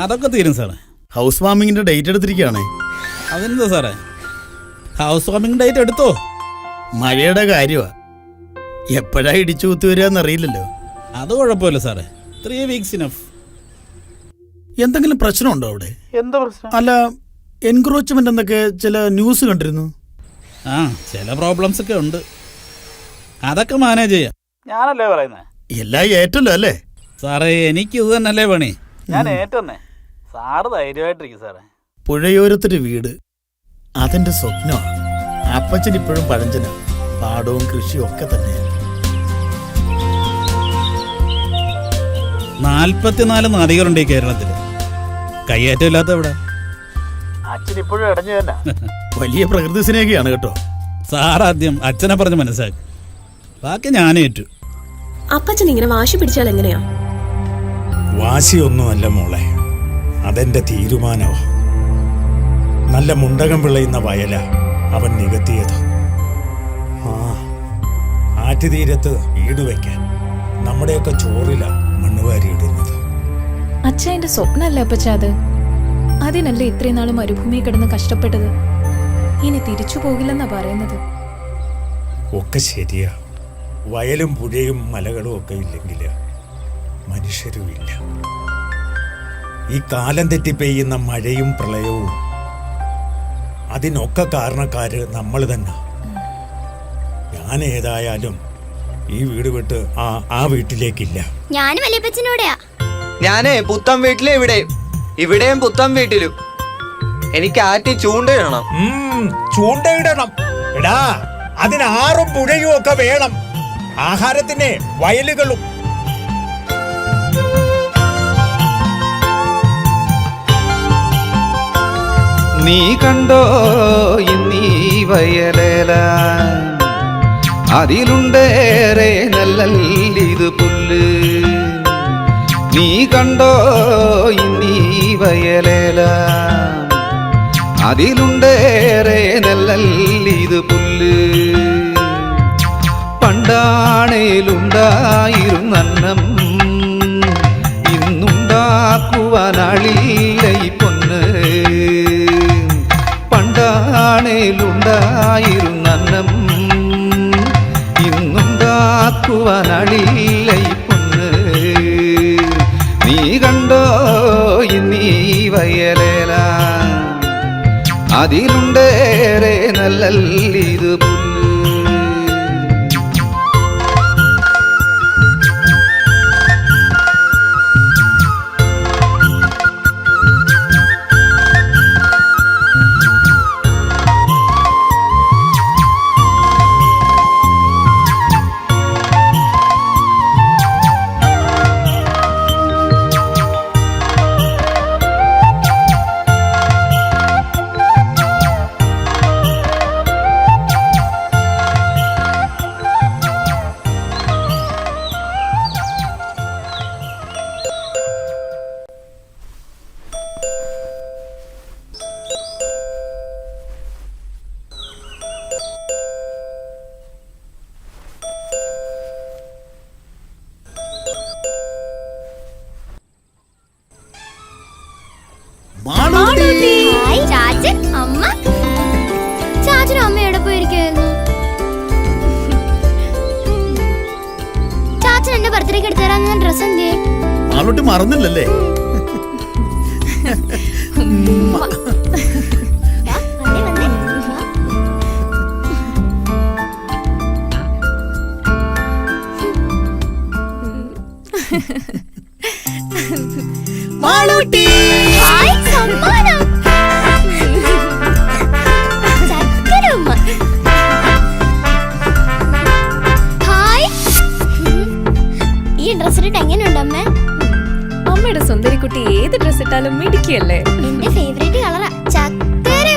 അതൊക്കെ തീരും സാറേ. ഹൗസ് വാമിങ്ങിന്റെ ഡേറ്റ് എടുത്തിരിക്കുകയാണേ. അതെന്താ സാറേ, ഹൗസ് വാമിംഗ് ഡേറ്റ് എടുത്തോ? മഴയുടെ കാര്യമാ, എപ്പോഴാ ഇടിച്ചു കുത്തി വരികയെന്നറിയില്ലല്ലോ. അത് കുഴപ്പമില്ല സാറേ, 3 weeks ഇനഫ്. എന്തെങ്കിലും പ്രശ്നമുണ്ടോ അവിടെ? എന്താ പ്രശ്നം? അല്ല, എൻക്രോച്ച്മെന്റ് എന്നൊക്കെ ചില ന്യൂസ് കണ്ടിരുന്നു. ചില പ്രോബ്ലംസ് ഒക്കെ ഉണ്ട്, അതൊക്കെ മാനേജ് ചെയ്യാം. ഞാനല്ലേ പറയുന്നേ, എല്ലാം ഏറ്റല്ലോ അല്ലേ സാറേ? എനിക്ക് ഇത് തന്നെയല്ലേ പണി, ഞാൻ ഏറ്റന്നെ. സാറ് ധൈര്യമായിട്ടിരിക്കും സാറേ. പുഴയോരത്തൊരു വീട്, അതെന്റെ സ്വപ്നമാണ്. അപ്പച്ചൻ ഇപ്പോഴും പഴഞ്ചന, പാടവും കൃഷിയും ഒക്കെ തന്നെയാണ്. 44 നദികളുണ്ട് ഈ കേരളത്തിൽ, കയ്യേറ്റമില്ലാത്ത എവിടെ? അച്ഛൻ ഇപ്പോഴും ഇടഞ്ഞു തന്നെ. വലിയ പ്രകൃതി സ്നേഹിയാണ് കേട്ടോ. സാറാദ്യം അച്ഛനെ പറഞ്ഞ് മനസ്സിലാക്കി, ബാക്കി ഞാനേറ്റു. അപ്പച്ചൻ ഇങ്ങനെ വാശി പിടിച്ചാൽ എങ്ങനെയാ? വാശിയൊന്നുമല്ല മോളെ, അതെന്റെ തീരുമാനമാ. നല്ല മുണ്ടകം വിളയുന്ന വയല അവൻ നികത്തിയത്. ആറ്റുതീരത്ത് വീട് വയ്ക്കാൻ നമ്മുടെയൊക്കെ ചോറില മണ്ണുവാരി ഇടുന്നത്. അച്ഛൻ്റെ സ്വപ്നല്ലേ അപ്പച്ച അത്? അതിനല്ലേ ഇത്രയും നാൾ മരുഭൂമി കിടന്ന് കഷ്ടപ്പെട്ടത്. ഇനി തിരിച്ചു പോകില്ലെന്നാ പറയുന്നത്. ഒക്കെ ശരിയാ, വയലും പുഴയും മലകളും ഒക്കെ ഇല്ലെങ്കിൽ മനുഷ്യരും ഇല്ല. ഈ കാലം തെറ്റി പെയ്യുന്ന മഴയും പ്രളയവും അതിനൊക്കെ കാരണക്കാര് നമ്മൾ തന്നെ. ഞാൻ ഏതായാലും ഈ വീട് വിട്ട് ആ വീട്ടിലേക്കില്ല. ഞാനും വല്യപ്പച്ചനോടെയാ. ഞാനേ പുത്തൻ വീട്ടിലെ ഇവിടെയും പുത്തൻ വീട്ടിലും എനിക്ക് ആറ്റി ചൂണ്ടയിടണം. ചൂണ്ടയിടണം എടാ, അതിന് ആറും പുഴയും ഒക്കെ വേണം. ആഹാരത്തിന് വയലുകളും. നീ കണ്ടോ ഇന്നീ വയലേല, അതിലുണ്ടേറെ നെല്ലല്ലിത് പുല്ല്. നീ കണ്ടോ ഇന്നീ വയലേല, അതിലുണ്ടേറെ നെല്ലല്ലിത് പുല്ല്. പണ്ടാണേലുണ്ടായിരുന്നന്നം ഇന്നുണ്ടാക്കുവാനാളില്ല ഈ പൊന്ന്. പണ്ടാണേലുണ്ടായിരുന്നന്നം ഇന്നുണ്ടാക്കുവാനാളില്ല ഈ പൊന്ന്. നീ കണ്ടോ ഇന്നീ വയലേല, അതിലുണ്ടേറെ നല്ലല്ലിത് പുല്ല്. ചാച്ചനും അമ്മ എവിടെ പോയിരിക്കുന്നു? ചാച്ചൻ എന്റെ ബർത്ത്ഡേക്ക് എടുത്തു തരാൻ ഡ്രസ് എന്തേ? മാളൂട്ടി മറന്നില്ലല്ലേ? മാളൂട്ടി സമ്മാനം. ഈ ഡ്രസ് ഇട്ട് എങ്ങനെയുണ്ട് അമ്മ? അമ്മയുടെ സുന്ദരിക്കുട്ടി ഏത് ഡ്രസ് ഇട്ടാലും മിടുക്കിയല്ലേ? എന്റെ ഫേവറേറ്റ് കളറാ ചക്കര.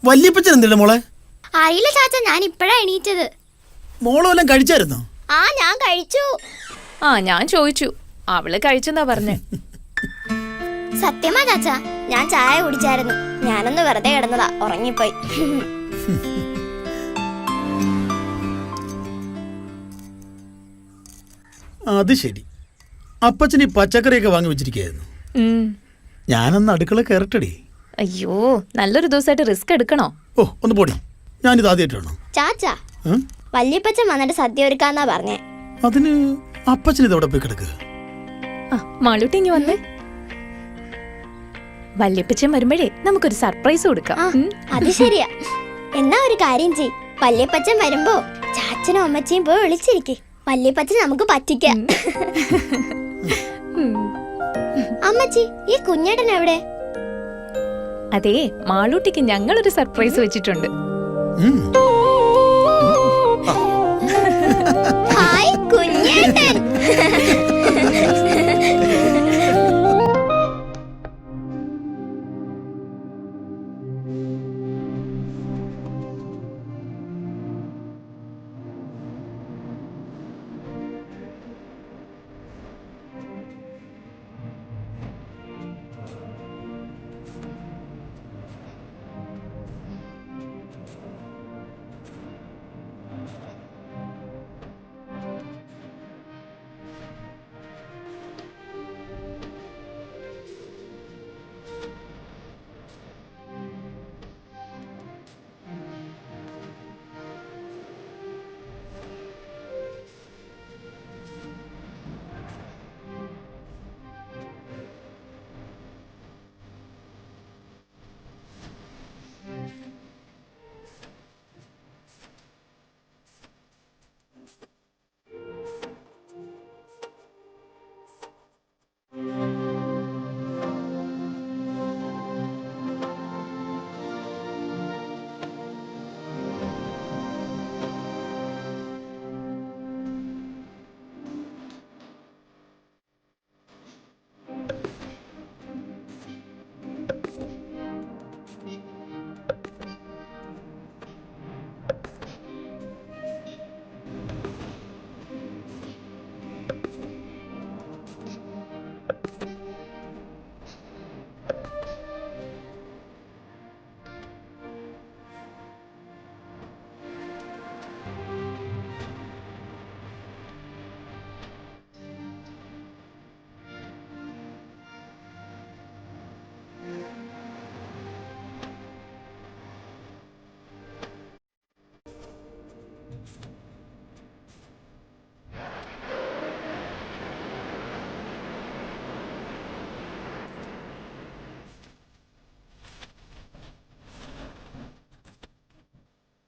വല്യപ്പച്ചൻ എന്തിനാ മോളെ? അറിയില്ല ചാച്ച, ഞാൻ ഇപ്പഴാ എണീറ്റത്. മോള് വല്ലതും കഴിച്ചായിരുന്നോ? ഞാൻ കഴിച്ചു. ഞാൻ ചോദിച്ചു, അവള് കഴിച്ചെന്നാ പറഞ്ഞേ. സത്യമാ ചാച്ച, ഞാൻ ചായ കുടിച്ചായിരുന്നു. ഞാനൊന്ന് വെറുതെ കിടന്നതാ, ഉറങ്ങിപ്പോയി. അത് ശരി. അപ്പച്ചൻ ഈ പച്ചക്കറിയൊക്കെ വാങ്ങി വെച്ചിരിക്കുകയായിരുന്നു. ഉം. ഞാനന്ന് അടുക്കള കയറട്ടടി. അയ്യോ, നല്ലൊരു ദിവസമായിട്ട് റിസ്ക് എടുക്കണോ? ഓ ഒന്ന് പോടി, ഞാനിത് ആദ്യമായിട്ടാണോ? ചാച്ചാ, വല്യപ്പച്ചൻ വന്നിട്ട് സദ്യ ഒരുക്കാന്നാ പറഞ്ഞേ. അതിന് അപ്പച്ചൻ ഇതവിടെ പോയി കിടക്കുക. ആ, മാളൂട്ടി ഇങ്ങ് വന്നേ. വല്യപ്പച്ചൻ വരുമ്പോഴേ നമുക്കൊരു സർപ്രൈസ് കൊടുക്കാം. ആ, അത് ശരിയാ. എന്നാ ഒരു കാര്യം ചെയ്, വല്യപ്പച്ചൻ വരുമ്പോ ചാച്ചനും അമ്മച്ചിയും പോയി വിളിച്ചിരിക്കെ. വല്യപ്പച്ചൻ നമുക്ക് പറ്റിക്കാം. അമ്മച്ചി, ഈ കുഞ്ഞേട്ടൻ എവിടെ? അതെ, മാളൂട്ടിക്ക് ഞങ്ങളൊരു സർപ്രൈസ് വെച്ചിട്ടുണ്ട്. ഹായ് കുഞ്ഞേട്ടൻ.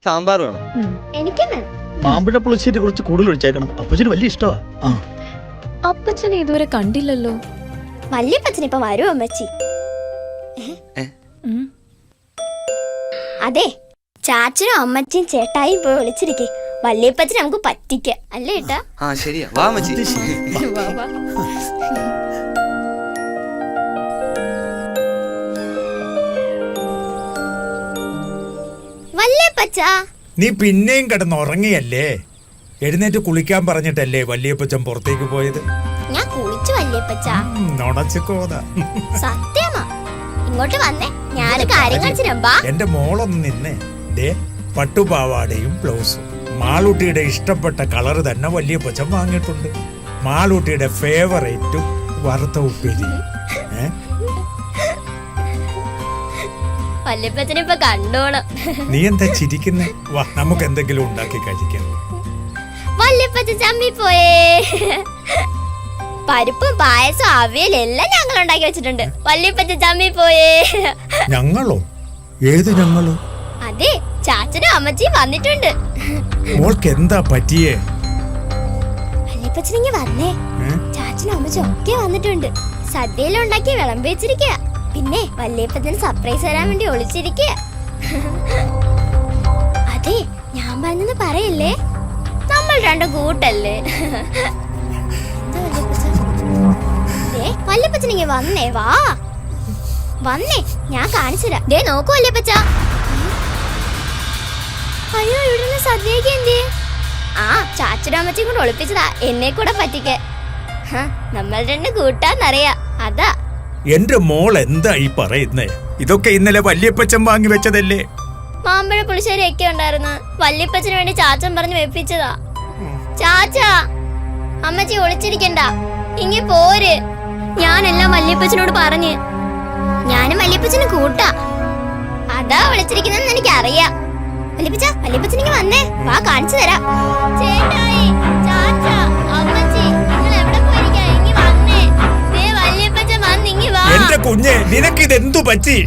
സാമ്പാർ വേണം. എനിക്കും വേണം. മാമ്പഴ പുളിശ്ശേരി കുറച്ച് കൂടുതൽ ഒഴിച്ചേക്കണം. അപ്പച്ചന് വലിയ ഇഷ്ടമാ. അപ്പച്ചനെ ഇതുവരെ കണ്ടില്ലല്ലോ. വല്യപ്പച്ചൻ ഇപ്പൊ വരും അമ്മച്ചി. ഉം. അതെ, ചാച്ചനും അമ്മച്ചിയും ചേട്ടായും പോയി വിളിച്ചിരിക്കെ. വല്യപ്പച്ചൻ നമുക്ക് പറ്റിക്കാം അല്ലേ ഏട്ടാ? ആ ശരിയാ, വാ മച്ചി. വാ, വാ. വല്യപ്പച്ചാ, നീ പിന്നെയും കിടന്ന് ഉറങ്ങിയല്ലേ? എഴുന്നേറ്റ് കുളിക്കാൻ പറഞ്ഞിട്ടല്ലേ വല്യപ്പച്ചൻ പുറത്തേക്ക് പോയത്? ഞാൻ കുളിച്ചു വല്യപ്പച്ചാ. നുണച്ചിക്കോത. സത്യമാ. ഇങ്ങോട്ട് വന്നേ, ഞാനൊരു കാര്യം കാണിച്ചിരമ്പാ. എന്റെ മോളൊന്ന് നിന്നേ. ദേ പട്ടുപാവാടയും ബ്ലൗസും മാളൂട്ടിയുടെ ഇഷ്ടപ്പെട്ട കളർ തന്നെ വല്യപ്പച്ചൻ വാങ്ങിയിട്ടുണ്ട്. മാളൂട്ടിയുടെ ഫേവറേറ്റും വറുത്ത ഉപ്പേരി. വല്യപ്പച്ചനെ ഇപ്പൊ കണ്ടോണം. നീ എന്താ ചിരിക്കുന്നേ? വാ, നമുക്ക് എന്തെങ്കിലും ഉണ്ടാക്കി കഴിക്കാം. വല്യപ്പച്ചൻ ചമ്മി പോയേ. പരിപ്പും പായസം അവിയലും എല്ലാം ഞങ്ങൾ ഉണ്ടാക്കി വെച്ചിട്ടുണ്ട്. വല്യപ്പച്ചൻ ചമ്മി പോയേ. ഞങ്ങളോ? ഏത് ഞങ്ങളോ? അതെ, ചാച്ചനും അമ്മച്ചിയും വന്നിട്ടുണ്ട്. മോൾക്ക് എന്താ പറ്റിയേ? വല്യപ്പച്ചനിങ്ങ വന്നേ. ചാച്ചനും അമ്മച്ചും ഒക്കെ വന്നിട്ടുണ്ട്. സദ്യയിലും ഉണ്ടാക്കി വിളമ്പി വെച്ചിരിക്കുക. പിന്നെ വല്യപ്പച്ചന് സർപ്രൈസ് തരാൻ വേണ്ടി ഒളിച്ചിരിക്കുക. അതെ, ഞാൻ പറഞ്ഞെന്ന് പറയല്ലേ, നമ്മൾ രണ്ടും കൂട്ടല്ലേ. വല്യപ്പച്ചനിങ്ങ വന്നേ, വാ വന്നേ, ഞാൻ കാണിച്ചുതരാം. ദേ നോക്കൂ വല്യപ്പച്ച. അയ്യോ, ഇവിടെ സദ്യക്ക് എന്തേ? ആ, ചാച്ചനും അമ്മച്ചിയും കൂടെ ഒളിപ്പിച്ചതാ, എന്നെ കൂടെ പറ്റിക്കേ. നമ്മൾ രണ്ട് കൂട്ടാന്നറിയാ, അതാ. എന്റെ മോൾ എന്താ ഈ പറയുന്നേ? ഇതൊക്കെ ഇന്നലെ വല്യപ്പച്ചൻ വാങ്ങി വെച്ചതല്ലേ? മാമ്പഴ പുളിശ്ശേരി ഒക്കെ ഉണ്ടായിരുന്നു. വല്യപ്പച്ചന് വേണ്ടി ചാച്ചൻ പറഞ്ഞ് വെപ്പിച്ചതാ. ചാച്ചാ, അമ്മച്ചി ഒളിച്ചിരിക്കണ്ട, ഇങ്ങി പോര്. ഞാനെല്ലാം വല്യപ്പച്ചനോട് പറഞ്ഞ്. ഞാനും വല്യപ്പച്ചന് കൂട്ടാ, അതാ വിളിച്ചിരിക്കുന്നെന്ന് എനിക്കറിയാം. വല്യപ്പച്ചനിങ്ങി വന്നേ, വാ കാണിച്ചു തരാം. ചേട്ടായി, ചാച്ച, അമ്മച്ചി, നിങ്ങൾ എവിടെ പോയിരിക്കാ? ഇങ്ങി വന്നേ. ദേ വല്യപ്പച്ചൻ വന്ന്, ഇങ്ങി വാ. എന്റെ കുഞ്ഞെ, നിനക്കിത് എന്തു പറ്റി?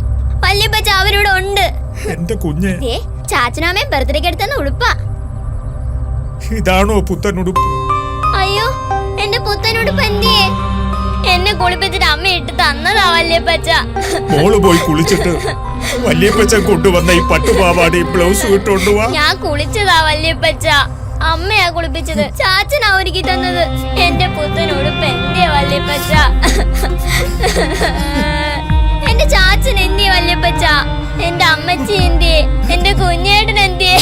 വല്യപ്പച്ച അവരോട് ഉണ്ട്. എന്റെ കുഞ്ഞെ, ദേ ചാച്ചനാമയും ബർത്ത്ഡേക്ക് എടുത്തെന്ന് ഉടുപ്പാ. ഇതാണോ പുത്തനുടുപ്പ്? അയ്യോ, എന്റെ പുത്തനുടുപ്പ് എന്തിയേ? എന്നെ കുളിപ്പിച്ചിട്ട് അമ്മ ഇട്ട് തന്നതാ വല്യപ്പച്ച. മോള് പോയി കുളിച്ചിട്ട് വല്യപ്പച്ചൻ കൊണ്ടുവന്ന ഈ പട്ടുപാവാടയും ബ്ലൗസും ഇട്ടുകൊണ്ടുവാ. ഞാൻ കുളിച്ചതാ വല്യപ്പച്ച, അമ്മയാ കുളിപ്പിച്ചത്. ചാച്ചനാ ഒരുക്കി തന്നത്. എന്റെ പുത്തനുടുപ്പ് എന്തിയെ വല്യപ്പച്ച? എന്റെ ചാച്ചൻ എന്തിയെ വല്യപ്പച്ച? എന്റെ അമ്മച്ചി എന്തിയെ? എന്റെ കുഞ്ഞേട്ടൻ എന്തിയെ?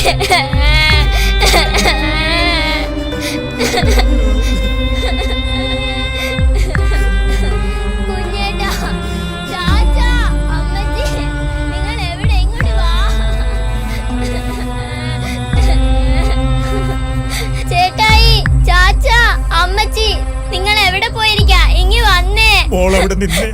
കുഞ്ഞേട്ടാ, ചാച്ച, അമ്മച്ചി, നിങ്ങൾ എവിടെ? ഇങ്ങോട്ട് വാ. ചേട്ടായി, ചാച്ച, അമ്മച്ചി, നിങ്ങൾ എവിടെ പോയിരിക്കാ? ഇങ്ങി വന്നേ. മോളവിടെ നിന്നേ.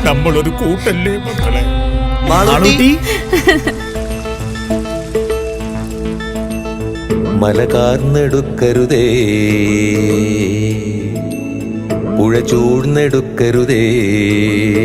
നമ്മളൊരു കൂട്ടല്ലേ മക്കളെ? മാളൂട്ടി, മലകാർന്നെടുക്കരുതേ, പുഴ ചൂഴ്ന്നെടുക്കരുതേ.